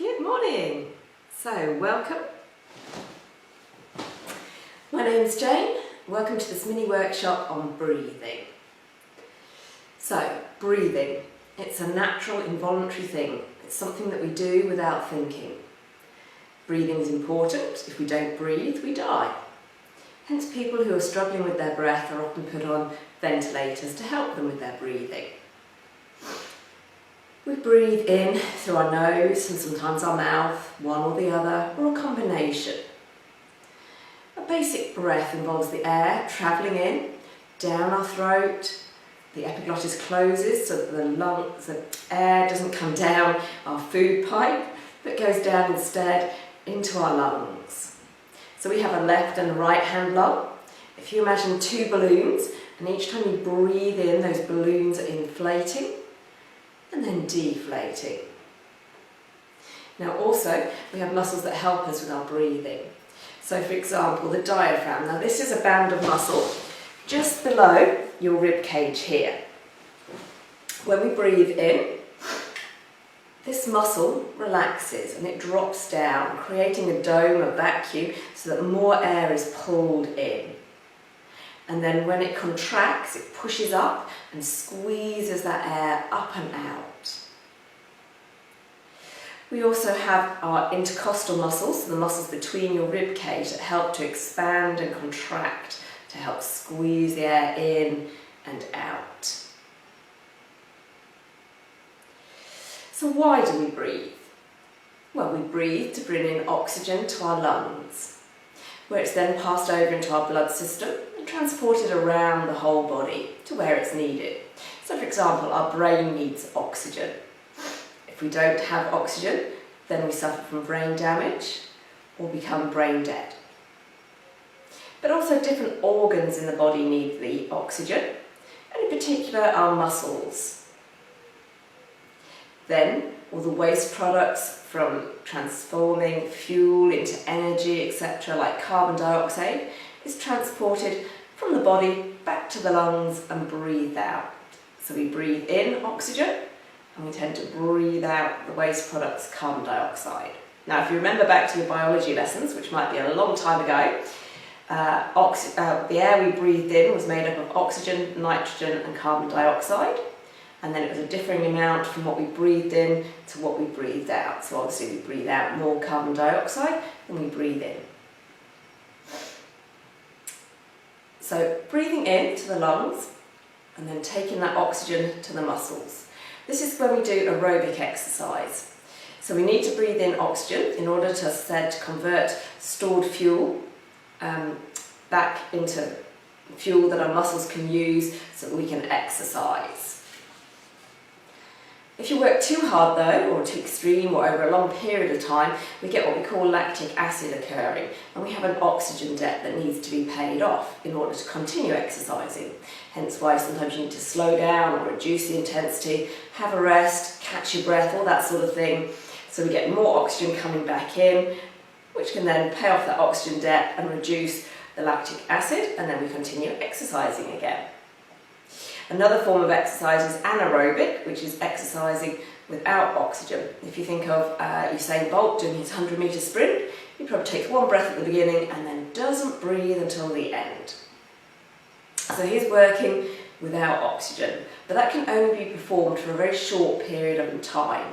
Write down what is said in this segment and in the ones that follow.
Good morning. So, welcome. My name's Jane. Welcome to this mini workshop on breathing. So, breathing. It's a natural, involuntary thing. It's something that we do without thinking. Breathing is important. If we don't breathe, we die. Hence, people who are struggling with their breath are often put on ventilators to help them with their breathing. We breathe in through our nose and sometimes our mouth, one or the other, or a combination. A basic breath involves the air travelling in, down our throat. The epiglottis closes so that the air doesn't come down our food pipe, but goes down instead into our lungs. So we have a left and a right hand lung. If you imagine two balloons, and each time you breathe in, those balloons are inflating and then deflating. Now also, we have muscles that help us with our breathing. So for example, the diaphragm. Now this is a band of muscle just below your rib cage here. When we breathe in, this muscle relaxes and it drops down, creating a dome of vacuum so that more air is pulled in. And then when it contracts, it pushes up and squeezes that air up and out. We also have our intercostal muscles, the muscles between your rib cage that help to expand and contract to help squeeze the air in and out. So why do we breathe? Well, we breathe to bring in oxygen to our lungs, where it's then passed over into our blood system and transported around the whole body to where it's needed. So for example, our brain needs oxygen. If we don't have oxygen, then we suffer from brain damage or become brain dead. But also different organs in the body need the oxygen, and in particular our muscles. Then all the waste products from transforming fuel into energy, etc., like carbon dioxide, is transported from the body back to the lungs and breathed out. So we breathe in oxygen and we tend to breathe out the waste products, carbon dioxide. Now if you remember back to your biology lessons, which might be a long time ago, the air we breathed in was made up of oxygen, nitrogen and carbon dioxide. And then it was a differing amount from what we breathed in to what we breathed out. So obviously we breathe out more carbon dioxide than we breathe in. So breathing in to the lungs and then taking that oxygen to the muscles. This is when we do aerobic exercise. So we need to breathe in oxygen in order to convert stored fuel back into fuel that our muscles can use so that we can exercise. If you work too hard though, or too extreme, or over a long period of time, we get what we call lactic acid occurring, and we have an oxygen debt that needs to be paid off in order to continue exercising. Hence why sometimes you need to slow down or reduce the intensity, have a rest, catch your breath, all that sort of thing, so we get more oxygen coming back in, which can then pay off that oxygen debt and reduce the lactic acid, and then we continue exercising again. Another form of exercise is anaerobic, which is exercising without oxygen. If you think of Usain Bolt doing his 100-metre sprint, he probably takes one breath at the beginning and then doesn't breathe until the end. So he's working without oxygen, but that can only be performed for a very short period of time.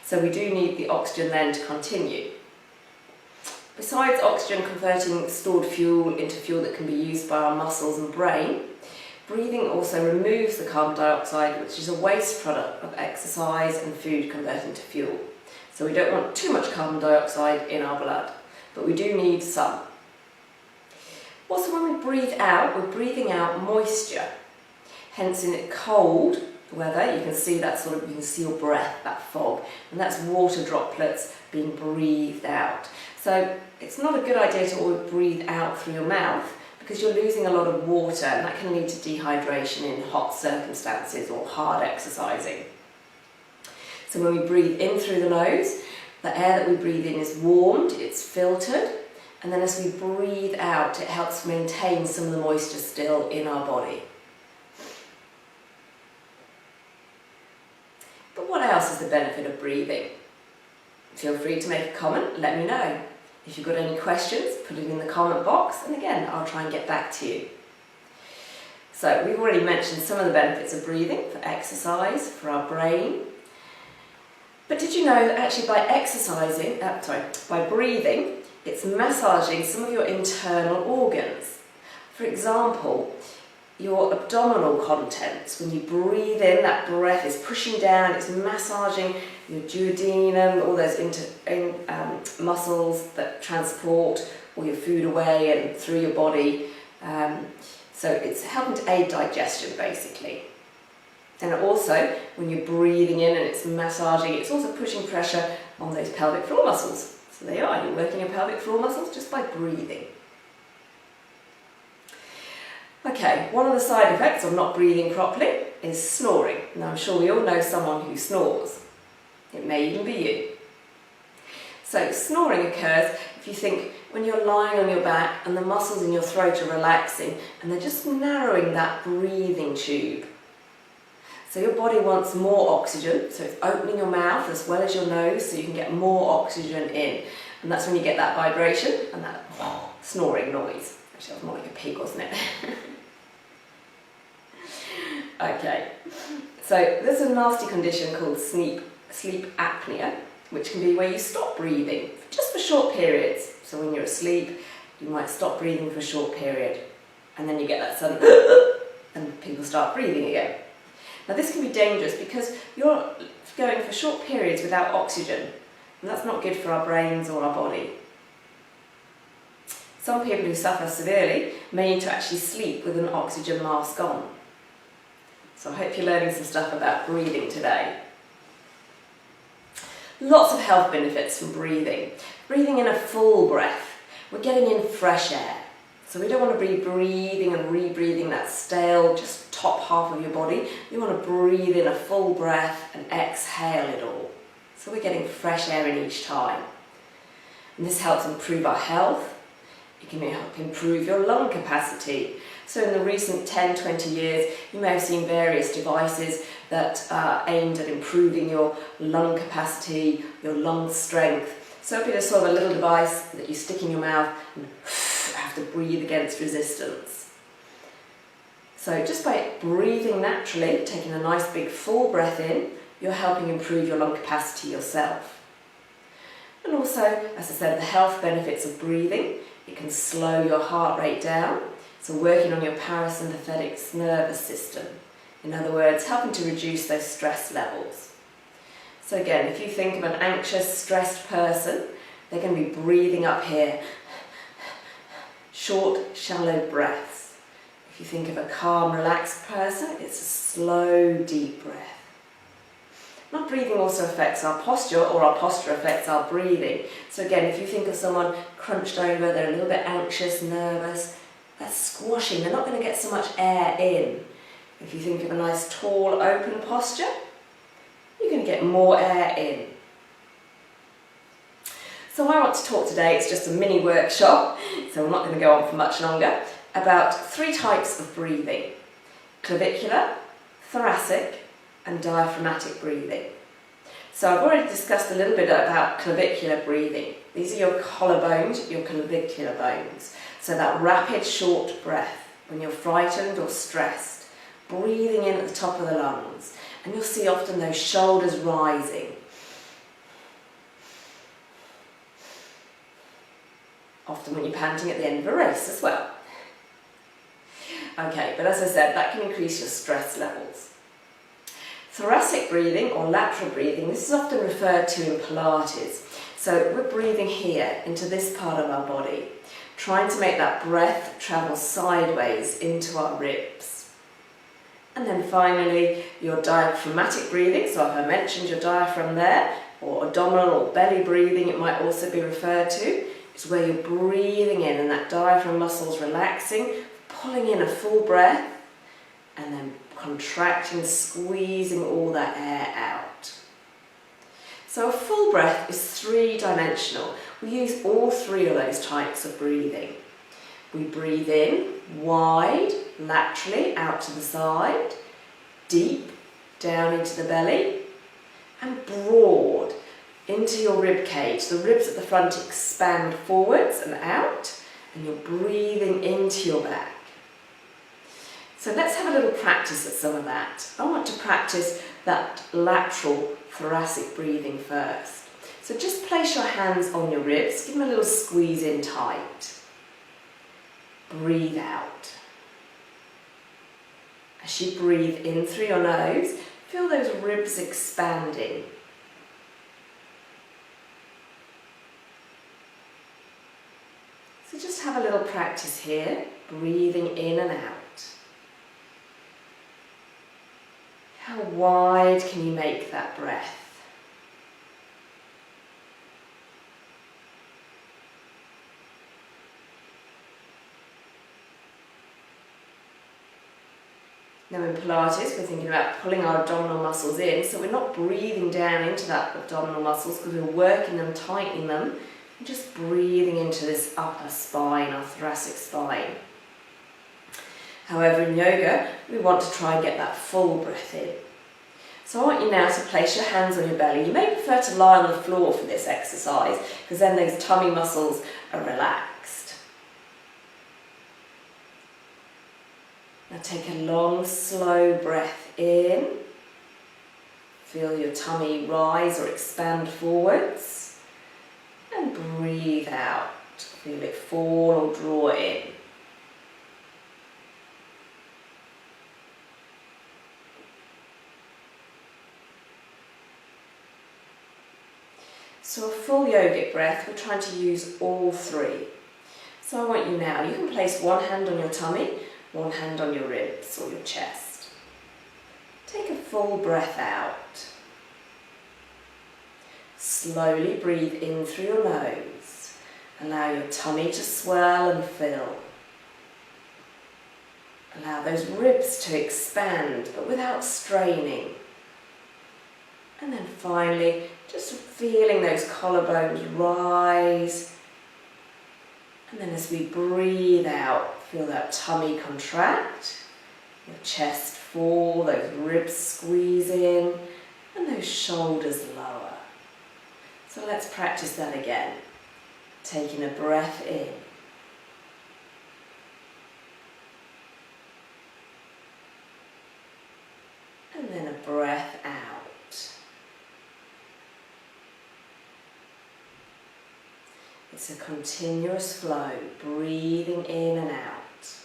So we do need the oxygen then to continue. Besides oxygen converting stored fuel into fuel that can be used by our muscles and brain, breathing also removes the carbon dioxide, which is a waste product of exercise and food converting to fuel. So we don't want too much carbon dioxide in our blood, but we do need some. Also, when we breathe out, we're breathing out moisture. Hence, in cold weather, you can see you can see your breath, that fog, and that's water droplets being breathed out. So it's not a good idea to always breathe out through your mouth, because you're losing a lot of water and that can lead to dehydration in hot circumstances or hard exercising. So when we breathe in through the nose, the air that we breathe in is warmed, it's filtered, and then as we breathe out, it helps maintain some of the moisture still in our body. But what else is the benefit of breathing? Feel free to make a comment, let me know. If you've got any questions, put it in the comment box, and again, I'll try and get back to you. So we've already mentioned some of the benefits of breathing for exercise, for our brain. But did you know that actually by breathing, it's massaging some of your internal organs? For example, your abdominal contents. When you breathe in, that breath is pushing down, it's massaging your duodenum, all those muscles that transport all your food away and through your body. So it's helping to aid digestion, basically. And also, when you're breathing in and it's massaging, it's also pushing pressure on those pelvic floor muscles. So there you are, you're working your pelvic floor muscles just by breathing. Okay, one of the side effects of not breathing properly is snoring. Now I'm sure we all know someone who snores. It may even be you. So snoring occurs if you think when you're lying on your back and the muscles in your throat are relaxing and they're just narrowing that breathing tube. So your body wants more oxygen, so it's opening your mouth as well as your nose so you can get more oxygen in. And that's when you get that vibration and that snoring noise. Actually, that was more like a pig, wasn't it? Okay, so there's a nasty condition called sleep apnea, which can be where you stop breathing just for short periods. So when you're asleep, you might stop breathing for a short period, and then you get that sudden and people start breathing again. Now this can be dangerous because you're going for short periods without oxygen, and that's not good for our brains or our body. Some people who suffer severely may need to actually sleep with an oxygen mask on. So I hope you're learning some stuff about breathing today. Lots of health benefits from breathing. Breathing in a full breath. We're getting in fresh air. So we don't want to be breathing and rebreathing that stale, just top half of your body. You want to breathe in a full breath and exhale it all. So we're getting fresh air in each time. And this helps improve our health. It can help improve your lung capacity. So in the recent 10-20 years, you may have seen various devices that are aimed at improving your lung capacity, your lung strength. So it'll be sort of a little device that you stick in your mouth and have to breathe against resistance. So just by breathing naturally, taking a nice big full breath in, you're helping improve your lung capacity yourself. And also, as I said, the health benefits of breathing. It can slow your heart rate down. So working on your parasympathetic nervous system. In other words, helping to reduce those stress levels. So again, if you think of an anxious, stressed person, they're going to be breathing up here. Short, shallow breaths. If you think of a calm, relaxed person, it's a slow, deep breath. Our breathing also affects our posture, or our posture affects our breathing. So again, if you think of someone crunched over, they're a little bit anxious, nervous, that's squashing, they're not going to get so much air in. If you think of a nice, tall, open posture, you're going to get more air in. So I want to talk today, it's just a mini workshop, so I'm not going to go on for much longer, about 3 types of breathing: clavicular, thoracic, and diaphragmatic breathing. So I've already discussed a little bit about clavicular breathing. These are your collarbones, your clavicular bones. So that rapid, short breath when you're frightened or stressed, breathing in at the top of the lungs. And you'll see often those shoulders rising. Often when you're panting at the end of a race as well. Okay, but as I said, that can increase your stress levels. Thoracic breathing or lateral breathing, this is often referred to in Pilates. So we're breathing here into this part of our body, trying to make that breath travel sideways into our ribs. And then finally, your diaphragmatic breathing, so if I mentioned your diaphragm there, or abdominal or belly breathing, it might also be referred to, is where you're breathing in and that diaphragm muscle's relaxing, pulling in a full breath, and then contracting, squeezing all that air out. So a full breath is 3-dimensional. We use all 3 of those types of breathing. We breathe in wide, laterally, out to the side, deep, down into the belly, and broad, into your rib cage. The ribs at the front expand forwards and out, and you're breathing into your back. So let's have a little practice at some of that. I want to practice that lateral thoracic breathing first. So just place your hands on your ribs, give them a little squeeze in tight. Breathe out. As you breathe in through your nose, feel those ribs expanding. So just have a little practice here, breathing in and out. How wide can you make that breath? Now in Pilates, we're thinking about pulling our abdominal muscles in, so we're not breathing down into that abdominal muscles because we're working them, tightening them, and just breathing into this upper spine, our thoracic spine. However, in yoga, we want to try and get that full breath in. So I want you now to place your hands on your belly. You may prefer to lie on the floor for this exercise because then those tummy muscles are relaxed. Now take a long, slow breath in. Feel your tummy rise or expand forwards. And breathe out. Feel it fall or draw in. So a full yogic breath, we're trying to use all three. So I want you now, you can place one hand on your tummy, one hand on your ribs or your chest. Take a full breath out. Slowly breathe in through your nose. Allow your tummy to swell and fill. Allow those ribs to expand, but without straining. And then finally, just feeling those collarbones rise. And then as we breathe out, feel that tummy contract, your chest fall, those ribs squeeze in, and those shoulders lower. So let's practice that again. Taking a breath in. And then a breath out. It's a continuous flow, breathing in and out.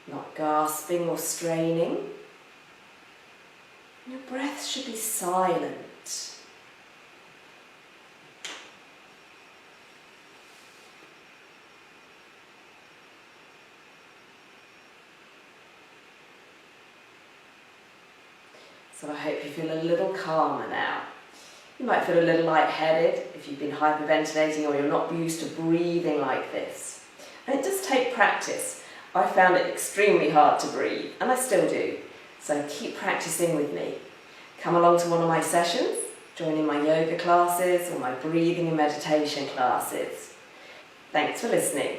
Not gasping or straining. Your breath should be silent. So I hope you feel a little calmer now. You might feel a little lightheaded if you've been hyperventilating or you're not used to breathing like this. And it does take practice. I found it extremely hard to breathe, and I still do. So keep practicing with me. Come along to one of my sessions, join in my yoga classes or my breathing and meditation classes. Thanks for listening.